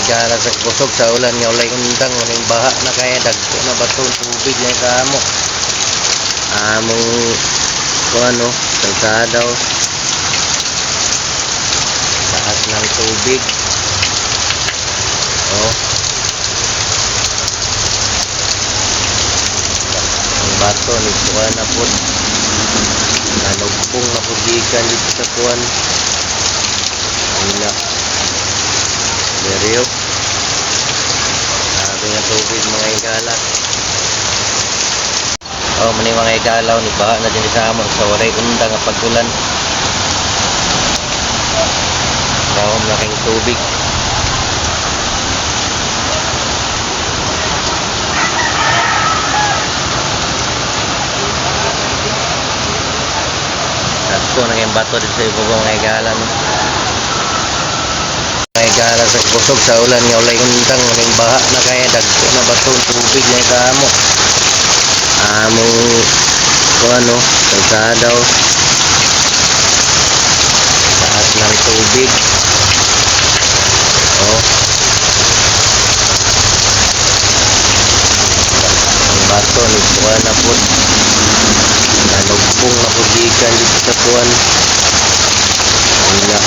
higala sa kusog sa ulan nga walay undang maning baha na kaya dagko na baton tubig na sa among kuano kalsada taas ng tubig. Ang bato ni kuan na pud nalugpong na pud gikan dito sa kuan ina beryo sabi nga tubig mga higala. Mani mga higalaw ni baha na din sa amon sa waray undang nga pag-ulan. Laking tubig. Dagko na yung bato din sa ibubong mga higala no? Mga higala sa kusog sa ulan nga walay undang maning baha na kaya dagko na bato tubig na sa among kuano kalsada taas ng tubig. Ang bato ni kuan na pud nalugpong na pud gikan dito sa kuan ina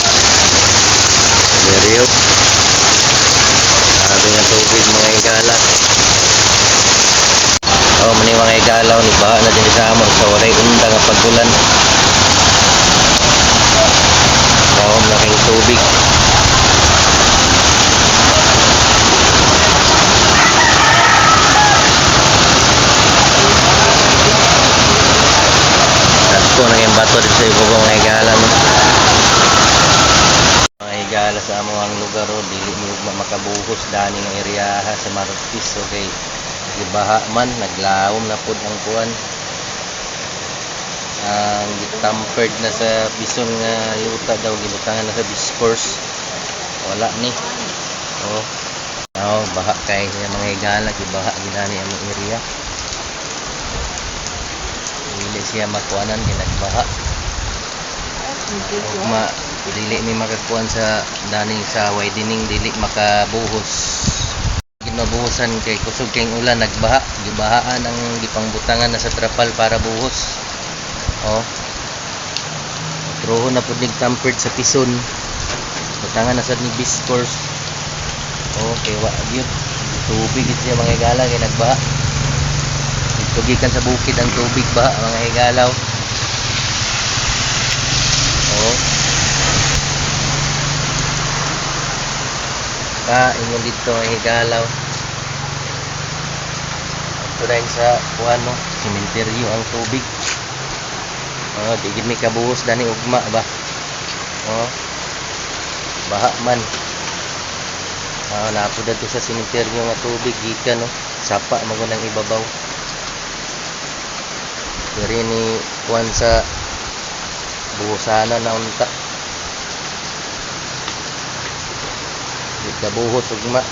beryo sabi nga tubig mga higala. Mani mga higalaw ni baha na din sa amon sa waray undang nga pag-ulan. Laking tubig. Dagko na yung bato din sa ibubong mga higala no? Mga higala sa among lugar dili mo makabuhos dani nga area sa Martis. Okay, gibaha man naglawom na pud ang kuan ang gitampered na sa bison nga yuta daw gibutangan na sa discourse wala ni baha kay mga higala gibaha ginani ang area dili siya makuanan ginagbaha ugma dili ni makakuan sa daning sa widening dili makabuhos ginabuhusan kay kusog kay ulan nagbaha gibahaan ang gipangbutangan na sa trapal para buhos. Troho na pud nig tampered sa pison butangan na sa ni discourse kay wa gyud tubig siya mga higala kay nagbaha tugikan sa bukid ang tubig baha mga higalaw. Ingon dito mga higalaw ito dahil sa kuano sementeryo ang tubig di gid mi kabuhos dani ugma ba baha man naapod dito sa sementeryo nga tubig gikan sapa magunang ibabaw diri ni kuan sa buhosana na unta di kabuhos ugma.